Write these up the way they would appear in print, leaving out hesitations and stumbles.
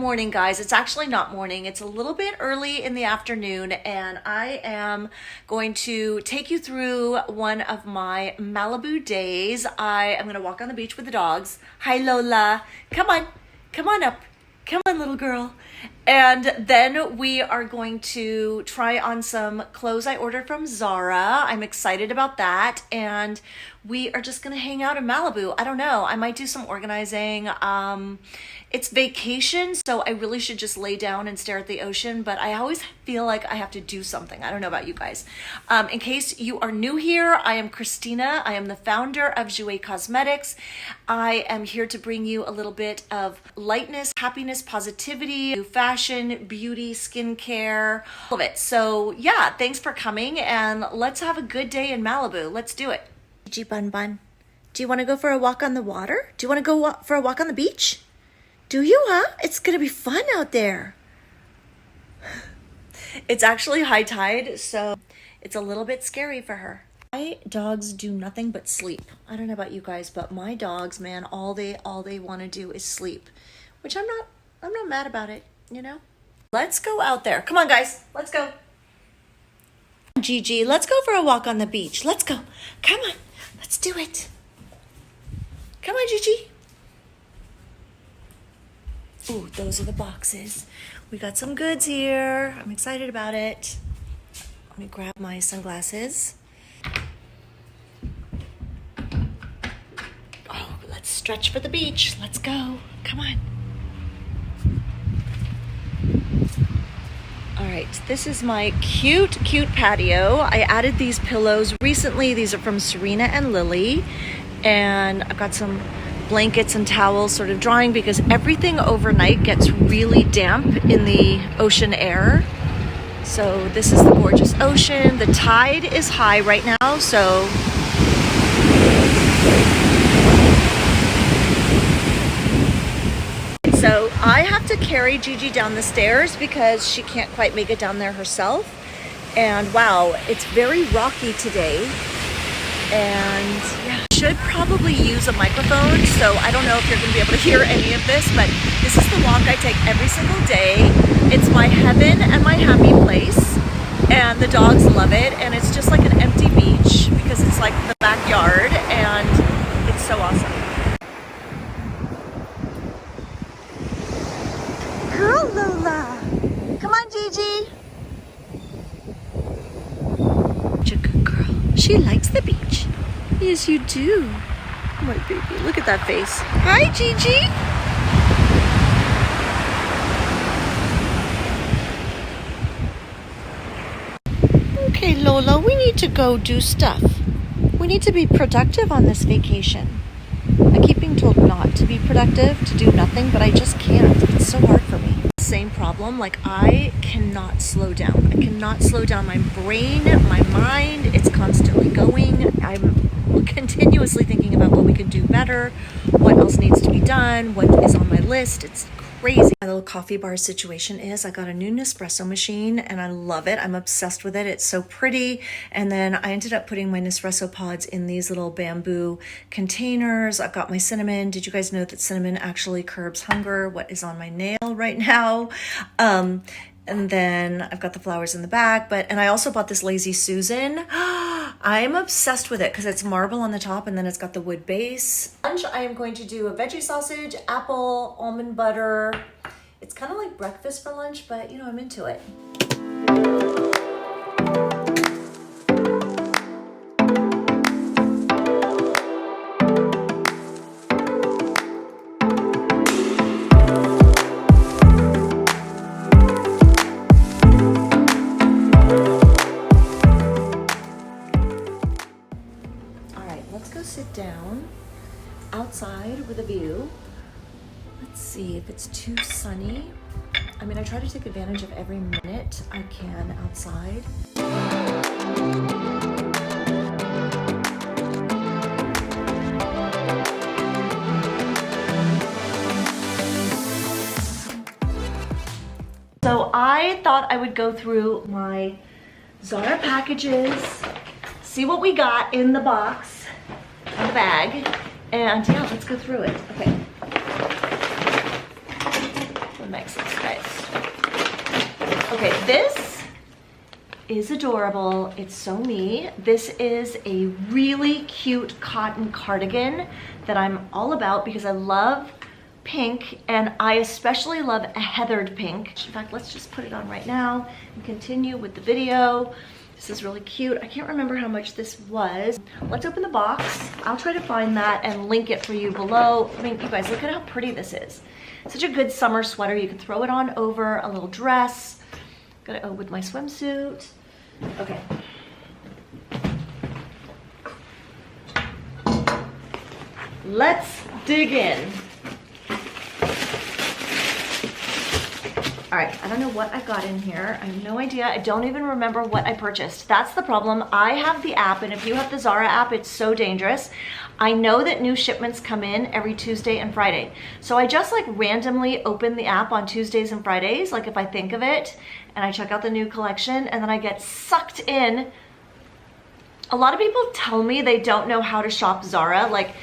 morning, guys. It's actually not morning. It's a little bit early in the afternoon, and I am going to take you through one of my Malibu days. I am going to walk on the beach with the dogs. Hi, Lola. Come on up. Come on, little girl. And then we are going to try on some clothes I ordered from Zara. I'm excited about that. And we are just going to hang out in Malibu. I don't know. I might do some organizing. It's vacation, so I really should just lay down and stare at the ocean, but I always feel like I have to do something. I don't know about you guys. In case you are new here, I am Christina. I am the founder of Jouer Cosmetics. I am here to bring you a little bit of lightness, happiness, positivity, new fashion, beauty, skincare, all of it. So yeah, thanks for coming, and let's have a good day in Malibu. Let's do it. Gigi Bun Bun, do you want to go for a walk on the water? Do you want to go for a walk on the beach? Do you, huh? It's going to be fun out there. It's actually high tide, so it's a little bit scary for her. My dogs do nothing but sleep. I don't know about you guys, but my dogs, man, all they want to do is sleep, which I'm not mad about it, you know? Let's go out there. Come on, guys. Let's go. Gigi, let's go for a walk on the beach. Let's go. Come on. Let's do it. Come on, Gigi. Ooh, those are the boxes. We got some goods here. I'm excited about it. Let me grab my sunglasses. Oh, let's stretch for the beach. Let's go. Come on. All right, this is my cute patio. I added these pillows recently. These are from Serena and Lily. And I've got some blankets and towels sort of drying because everything overnight gets really damp in the ocean air. So this is the gorgeous ocean. The tide is high right now, so I have to carry Gigi down the stairs because she can't quite make it down there herself. And wow, it's very rocky today. And yeah, should probably use a microphone, so I don't know if you're going to be able to hear any of this, but this is the walk I take every single day. It's my heaven and my happy place, and the dogs love it, and it's just like an empty beach because it's like the backyard, and it's so awesome. Girl Lola! Come on, Gigi! Such a good girl. She likes the beach. Yes, you do. My baby, look at that face. Hi, Gigi. Okay, Lola, we need to go do stuff. We need to be productive on this vacation. I keep being told not to be productive, to do nothing, but I just can't. It's so hard for me. Same problem. Like, I cannot slow down. I cannot slow down my brain, my mind. It's constantly going. I'm continuously thinking about what we can do better, what else needs to be done, what is on my list. It's crazy. My little coffee bar situation is I got a new Nespresso machine and I love it. I'm obsessed with it. It's so pretty. And then I ended up putting my Nespresso pods in these little bamboo containers. I've got my cinnamon. Did you guys know that cinnamon actually curbs hunger? What is on my nail right now? And then I've got the flowers in the back, and I also bought this Lazy Susan. I'm obsessed with it because it's marble on the top and then it's got the wood base. Lunch, I am going to do a veggie sausage, apple, almond butter. It's kind of like breakfast for lunch, but you know, I'm into it. Sit down outside with a view. Let's see if it's too sunny. I mean, I try to take advantage of every minute I can outside. So I thought I would go through my Zara packages, see what we got in the box. The bag, and yeah, let's go through it. Okay, I'm boxes, guys. Okay, this is adorable. It's so me. This is a really cute cotton cardigan that I'm all about because I love pink, and I especially love a heathered pink. In fact, let's just put it on right now and continue with the video. This is really cute. I can't remember how much this was. Let's open the box. I'll try to find that and link it for you below. I mean, you guys, look at how pretty this is. Such a good summer sweater. You can throw it on over a little dress. Got it with my swimsuit. Okay. Let's dig in. All right, I don't know what I got in here. I have no idea. I don't even remember what I purchased. That's the problem. I have the app, and if you have the Zara app, it's so dangerous. I know that new shipments come in every Tuesday and Friday. So I just like randomly open the app on Tuesdays and Fridays, like if I think of it, and I check out the new collection, and then I get sucked in. A lot of people tell me they don't know how to shop Zara. Like,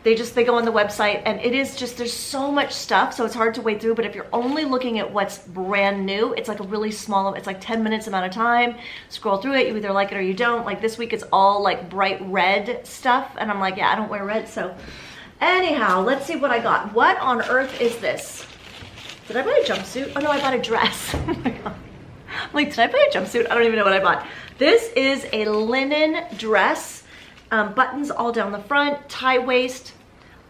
they go on the website, and it is just, there's so much stuff, so it's hard to wade through. But if you're only looking at what's brand new, it's like a really small, it's like 10 minutes amount of time. Scroll through it, you either like it or you don't. Like this week it's all like bright red stuff, and I'm like, yeah, I don't wear red. So anyhow, let's see what I got. What on earth is this? Did I buy a jumpsuit? Oh no, I bought a dress. Oh my God. I'm like, did I buy a jumpsuit? I don't even know what I bought. This is a linen dress. Buttons all down the front, tie waist.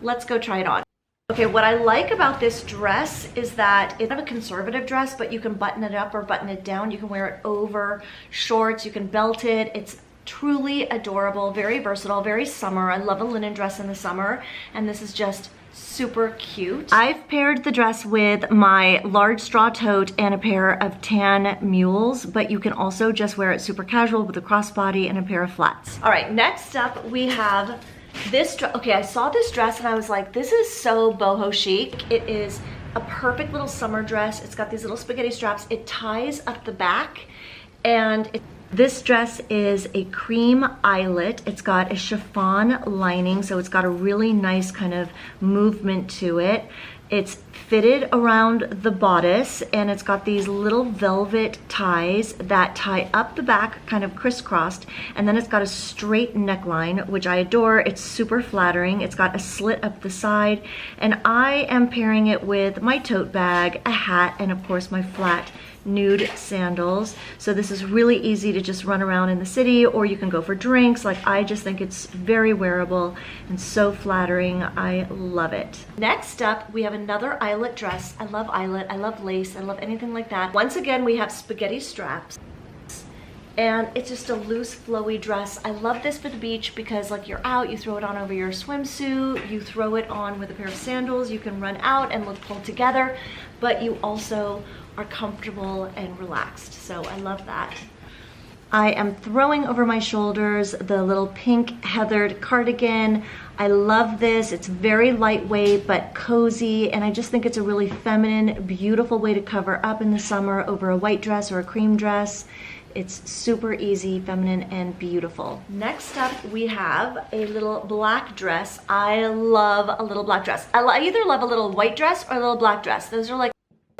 Let's go try it on. Okay, what I like about this dress is that it's not a conservative dress, but you can button it up or button it down. You can wear it over shorts, you can belt it. It's truly adorable, very versatile, very summer. I love a linen dress in the summer, and this is just super cute. I've paired the dress with my large straw tote and a pair of tan mules, but you can also just wear it super casual with a crossbody and a pair of flats. All right, next up we have this dress. Okay, I saw this dress and I was like, this is so boho chic. It is a perfect little summer dress. It's got these little spaghetti straps. It ties up the back, and this dress is a cream eyelet. It's got a chiffon lining, so it's got a really nice kind of movement to it. It's fitted around the bodice, and it's got these little velvet ties that tie up the back, kind of crisscrossed, and then it's got a straight neckline, which I adore. It's super flattering. It's got a slit up the side, and I am pairing it with my tote bag, a hat, and of course my flat nude sandals. So this is really easy to just run around in the city, or you can go for drinks. Like, I just think it's very wearable and so flattering. I love it. Next up, we have another eyelet dress. I love eyelet, I love lace, I love anything like that. Once again, we have spaghetti straps, and it's just a loose flowy dress. I love this for the beach because like you're out, you throw it on over your swimsuit, you throw it on with a pair of sandals, you can run out and look pulled together, but you also are comfortable and relaxed. So I love that. I am throwing over my shoulders the little pink heathered cardigan. I love this. It's very lightweight but cozy, and I just think it's a really feminine, beautiful way to cover up in the summer over a white dress or a cream dress. It's super easy, feminine, and beautiful. Next up, we have a little black dress. I love a little black dress. I either love a little white dress or a little black dress. Those are like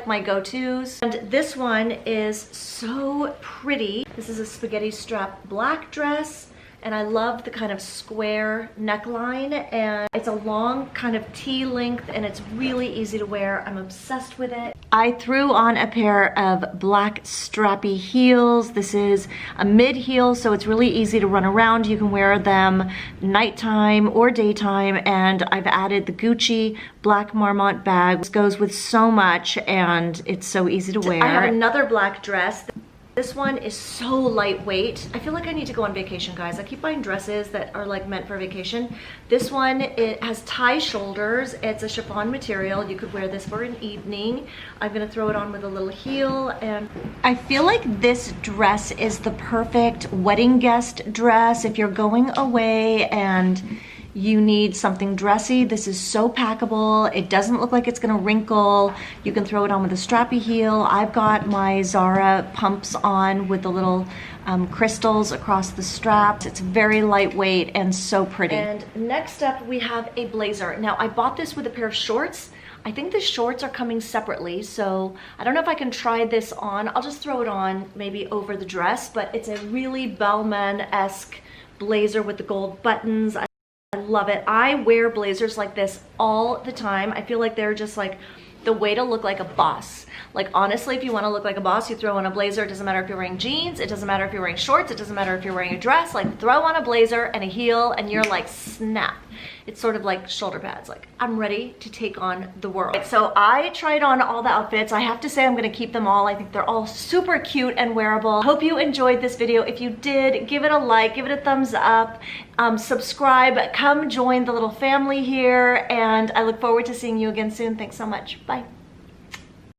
my go-tos. And this one is so pretty. This is a spaghetti strap black dress, and I love the kind of square neckline, and it's a long kind of T-length, and it's really easy to wear. I'm obsessed with it. I threw on a pair of black strappy heels. This is a mid heel, so it's really easy to run around. You can wear them nighttime or daytime, and I've added the Gucci black Marmont bag. This goes with so much, and it's so easy to wear. I have another black dress. This one is so lightweight. I feel like I need to go on vacation, guys. I keep buying dresses that are like meant for vacation. This one, it has tie shoulders. It's a chiffon material. You could wear this for an evening. I'm gonna throw it on with a little heel, and I feel like this dress is the perfect wedding guest dress if you're going away and you need something dressy. This is so packable. It doesn't look like it's gonna wrinkle. You can throw it on with a strappy heel. I've got my Zara pumps on with the little crystals across the straps. It's very lightweight and so pretty. And next up, we have a blazer. Now, I bought this with a pair of shorts. I think the shorts are coming separately, so I don't know if I can try this on. I'll just throw it on maybe over the dress, but it's a really Bellman-esque blazer with the gold buttons. I love it. I wear blazers like this all the time. I feel like they're just like the way to look like a boss. Like honestly, if you want to look like a boss, you throw on a blazer. It doesn't matter if you're wearing jeans, it doesn't matter if you're wearing shorts, it doesn't matter if you're wearing a dress. Like throw on a blazer and a heel and you're like snap. It's sort of like shoulder pads. Like I'm ready to take on the world. So I tried on all the outfits. I have to say I'm gonna keep them all. I think they're all super cute and wearable. Hope you enjoyed this video. If you did, give it a like, give it a thumbs up, subscribe, come join the little family here, and I look forward to seeing you again soon. Thanks so much. Bye.